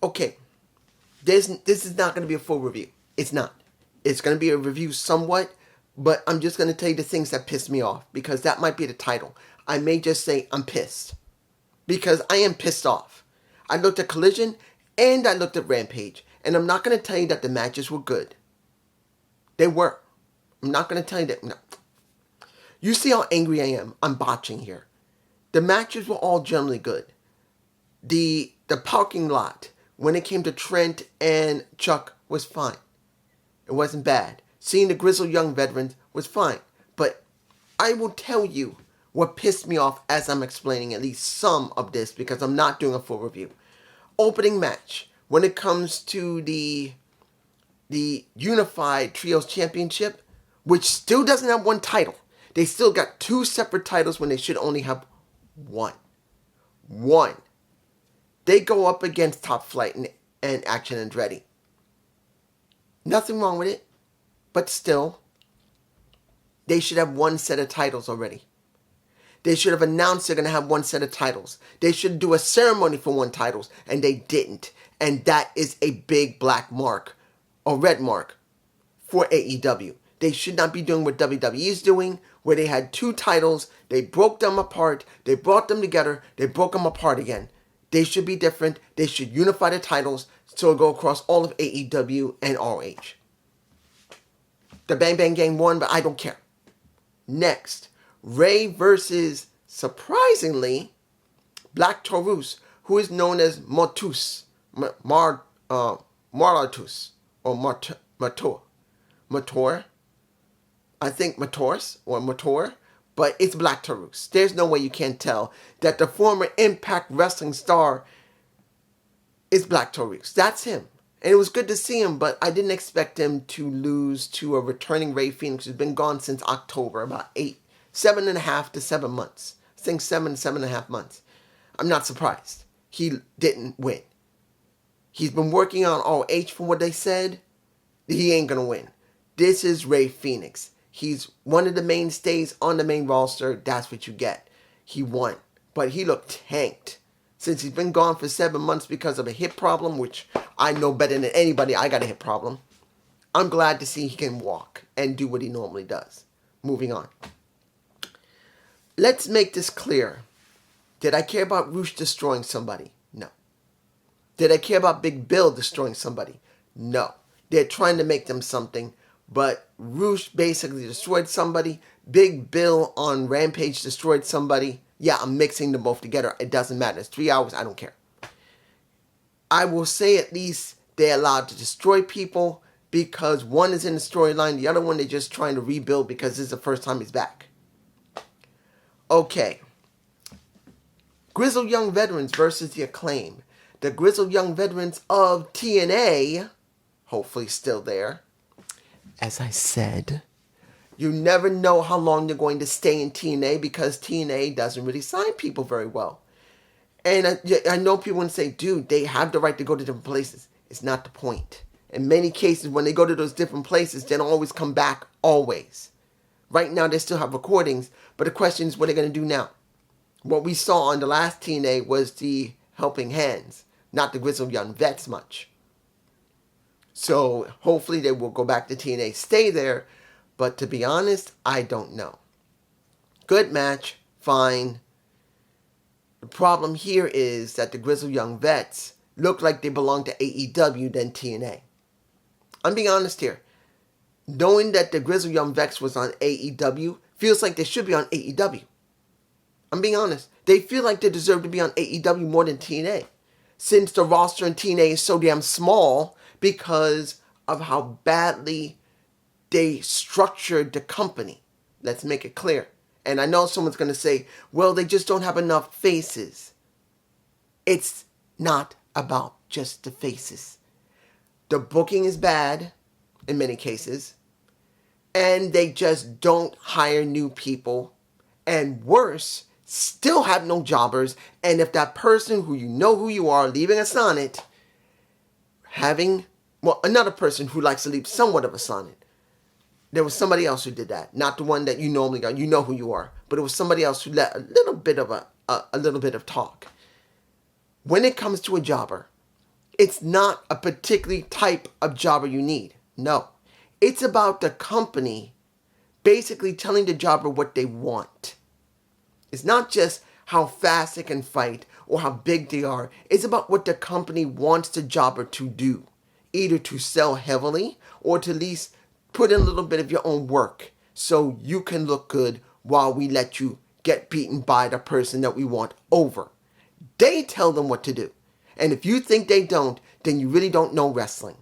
Okay, this is not going to be a full review. It's not. It's going to be a review somewhat, but I'm just going to tell you the things that pissed me off, because that might be the title. I may just say I'm pissed, because I am pissed off. I looked at Collision and I looked at Rampage, and I'm not going to tell you that the matches were good. They were. I'm not going to tell you that. No. You see how angry I am. I'm botching here. The matches were all generally good. The parking lot, when it came to Trent and Chuck, was fine. It wasn't bad. Seeing the Grizzle young veterans was fine. But I will tell you what pissed me off as I'm explaining at least some of this, because I'm not doing a full review. Opening match, when it comes to the Unified Trios Championship, which still doesn't have one title. They still got two separate titles when they should only have one. One. They go up against Top Flight and Action Andretti. Nothing wrong with it, but still, they should have one set of titles already. They should have announced they're going to have one set of titles. They should do a ceremony for one titles, and they didn't. And that is a big black mark, or red mark, for AEW. They should not be doing what WWE is doing, where they had two titles, they broke them apart, they brought them together, they broke them apart again. They should be different. They should unify the titles so it go across all of AEW and ROH. The Bang Bang Gang won, but I don't care. Next, Ray versus, surprisingly, Black Taurus, who is known as Martus, Marlatus, or Mator. I think Mators or Mator, but it's Black Taurus. There's no way you can't tell that the former Impact Wrestling star is Black Taurus. That's him. And it was good to see him, but I didn't expect him to lose to a returning Ray Phoenix who's been gone since October, about 7.5 to 7 months. I think 7.5 months. I'm not surprised. He didn't win. He's been working on ROH from what they said. He ain't going to win. This is Ray Phoenix. He's one of the mainstays on the main roster. That's what you get. He won. But he looked tanked. Since he's been gone for 7 months because of a hip problem, which I know better than anybody, I got a hip problem. I'm glad to see he can walk and do what he normally does. Moving on. Let's make this clear. Did I care about Roosh destroying somebody? No. Did I care about Big Bill destroying somebody? No. They're trying to make them something, but Roosh basically destroyed somebody. Big Bill on Rampage destroyed somebody. Yeah, I'm mixing them both together. It doesn't matter. It's 3 hours. I don't care. I will say at least they're allowed to destroy people because one is in the storyline. The other one they're just trying to rebuild because this is the first time he's back. Okay. Grizzle Young Veterans versus the Acclaim. The Grizzle Young Veterans of TNA, hopefully still there. As I said, you never know how long they're going to stay in TNA because TNA doesn't really sign people very well. And I know people want to say, dude, they have the right to go to different places. It's not the point. In many cases, when they go to those different places, they don't always come back, always. Right now, they still have recordings, but the question is, what are they going to do now? What we saw on the last TNA was the Helping Hands, not the Grizzle Young Vets much. So hopefully they will go back to TNA, stay there, but to be honest, I don't know. Good match, fine. The problem here is that the Grizzle Young Vets look like they belong to AEW than TNA. I'm being honest here. Knowing that the Grizzle Young Vets was on AEW feels like they should be on AEW. I'm being honest. They feel like they deserve to be on AEW more than TNA. Since the roster in TNA is so damn small because of how badly they structured the company. Let's make it clear. And I know someone's going to say, well, they just don't have enough faces. It's not about just the faces. The booking is bad in many cases. And they just don't hire new people. And worse, still have no jobbers. And if that person who you know who you are, leaving a sonnet, having, another person who likes to leave somewhat of a sonnet. There was somebody else who did that. Not the one that you normally got. You know who you are. But it was somebody else who let a little bit of talk. When it comes to a jobber, It's not a particular type of jobber you need. No. It's about the company basically telling the jobber what they want. It's not just how fast they can fight or how big they are. It's about what the company wants the jobber to do. Either to sell heavily or to at least put in a little bit of your own work so you can look good while we let you get beaten by the person that we want over. They tell them what to do. And if you think they don't, then you really don't know wrestling.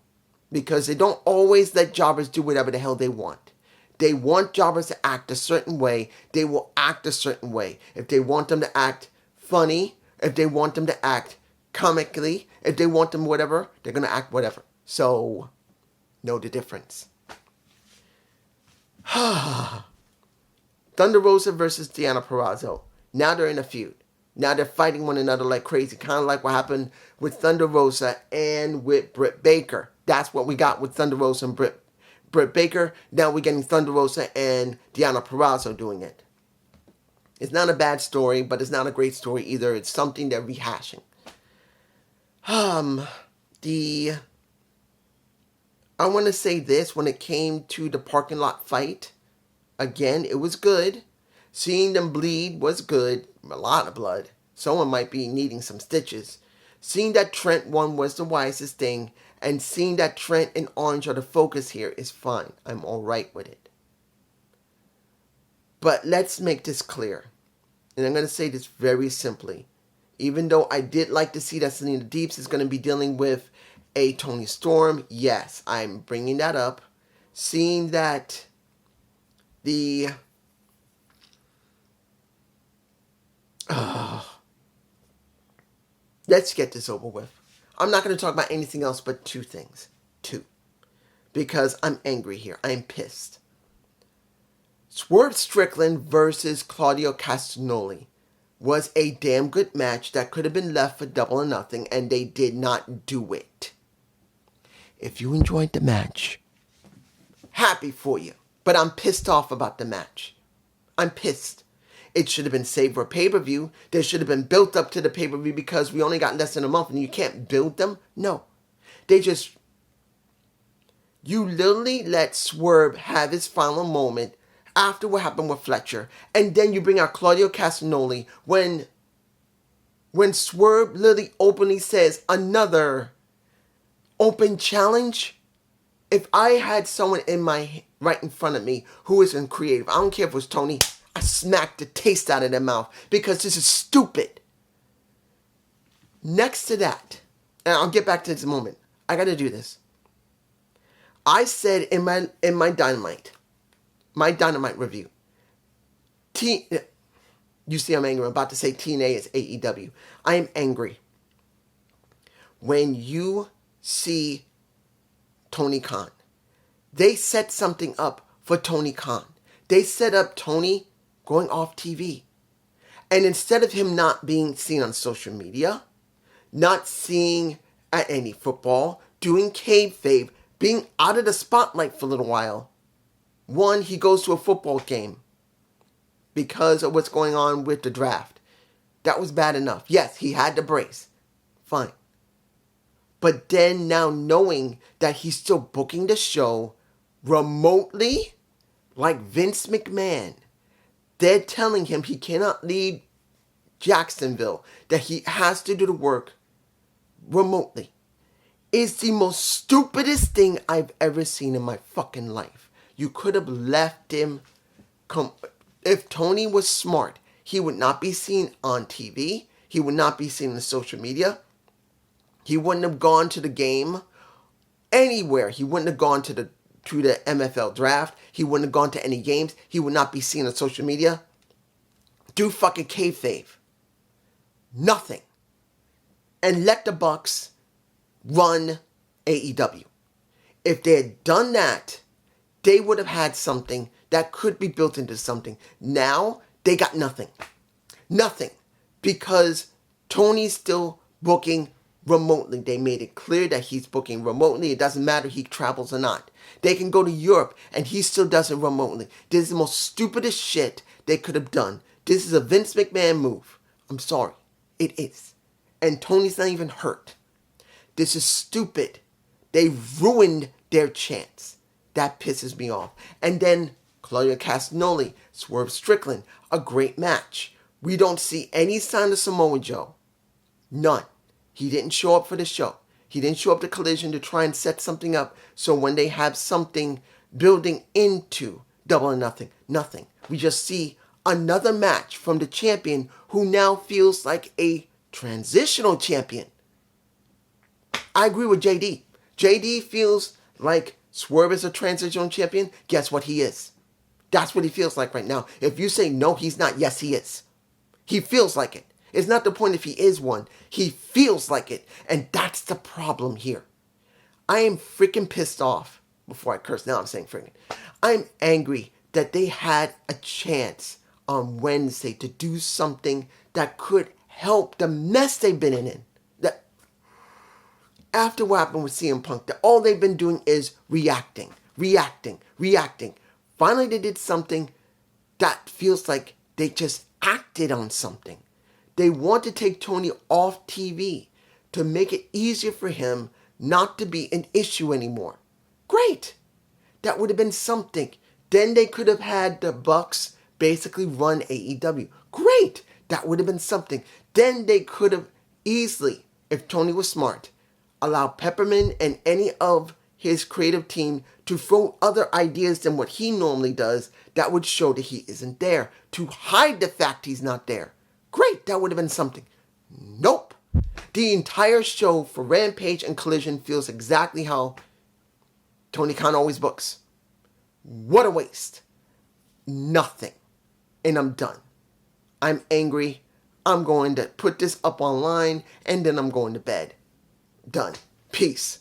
Because they don't always let jobbers do whatever the hell they want. They want jobbers to act a certain way. They will act a certain way. If they want them to act funny, if they want them to act comically, if they want them whatever, they're going to act whatever. So, know the difference. Thunder Rosa versus Deonna Perazzo. Now they're in a feud. Now they're fighting one another like crazy. Kind of like what happened with Thunder Rosa and with Britt Baker. That's what we got with Thunder Rosa and Britt Baker. Now we're getting Thunder Rosa and Deonna Perazzo doing it. It's not a bad story, but it's not a great story either. It's something they're rehashing. I want to say this, when it came to the parking lot fight, again, it was good. Seeing them bleed was good. A lot of blood. Someone might be needing some stitches. Seeing that Trent won was the wisest thing. And seeing that Trent and Orange are the focus here is fine. I'm alright with it. But let's make this clear. And I'm going to say this very simply. Even though I did like to see that Selena Deeps is going to be dealing with a Toni Storm. Yes, I'm bringing that up. Seeing that let's get this over with. I'm not going to talk about anything else but two things. Two. Because I'm angry here. I'm pissed. Swerve Strickland versus Claudio Castagnoli was a damn good match that could have been left for double or nothing, and they did not do it. If you enjoyed the match, happy for you. But I'm pissed off about the match. I'm pissed. It should have been saved for a pay-per-view. There should have been built up to the pay-per-view because we only got less than a month and you can't build them. No. You literally let Swerve have his final moment after what happened with Fletcher. And then you bring out Claudio Castagnoli when Swerve literally openly says another open challenge. If I had someone right in front of me who is in creative, I don't care if it was Tony, I smacked the taste out of their mouth because this is stupid. Next to that, and I'll get back to this in a moment. I got to do this. I said in my Dynamite review, you see I'm angry. I'm about to say TNA is AEW. I am angry. When you see Tony Khan, they set something up for Tony Khan. They set up Tony going off TV. And instead of him not being seen on social media, not seeing at any football, doing kayfabe, being out of the spotlight for a little while, one, he goes to a football game because of what's going on with the draft. That was bad enough. Yes, he had the brace. Fine. But then now knowing that he's still booking the show remotely, like Vince McMahon, they're telling him he cannot leave Jacksonville, that he has to do the work remotely, is the most stupidest thing I've ever seen in my fucking life. You could have left him. If Tony was smart, he would not be seen on TV. He would not be seen on social media. He wouldn't have gone to the game anywhere. He wouldn't have gone to the MFL draft. He wouldn't have gone to any games. He would not be seen on social media. Do fucking kayfabe. Nothing. And let the Bucks run AEW. If they had done that, they would have had something that could be built into something. Now, they got nothing. Nothing. Because Tony's still booking remotely. They made it clear that he's booking remotely. It doesn't matter if he travels or not. They can go to Europe and he still does it remotely. This is the most stupidest shit they could have done. This is a Vince McMahon move. I'm sorry. It is. And Tony's not even hurt. This is stupid. They ruined their chance. That pisses me off. And then Claudio Castagnoli, Swerve Strickland, a great match. We don't see any sign of Samoa Joe. None. He didn't show up for the show. He didn't show up to Collision to try and set something up so when they have something building into Double or Nothing, nothing. We just see another match from the champion who now feels like a transitional champion. I agree with JD. JD feels like Swerve is a transitional champion. Guess what he is? That's what he feels like right now. If you say no, he's not, yes, he is. He feels like it. It's not the point if he is one. He feels like it. And that's the problem here. I am freaking pissed off. Before I curse, now I'm saying freaking. I'm angry that they had a chance on Wednesday to do something that could help the mess they've been in. That after what happened with CM Punk, that all they've been doing is reacting. Finally, they did something that feels like they just acted on something. They want to take Tony off TV to make it easier for him not to be an issue anymore. Great. That would have been something. Then they could have had the Bucks basically run AEW. Great. That would have been something. Then they could have easily, if Tony was smart, allowed Peppermint and any of his creative team to throw other ideas than what he normally does that would show that he isn't there. To hide the fact he's not there. Great. That would have been something. Nope. The entire show for Rampage and Collision feels exactly how Tony Khan always books. What a waste. Nothing. And I'm done. I'm angry. I'm going to put this up online and then I'm going to bed. Done. Peace.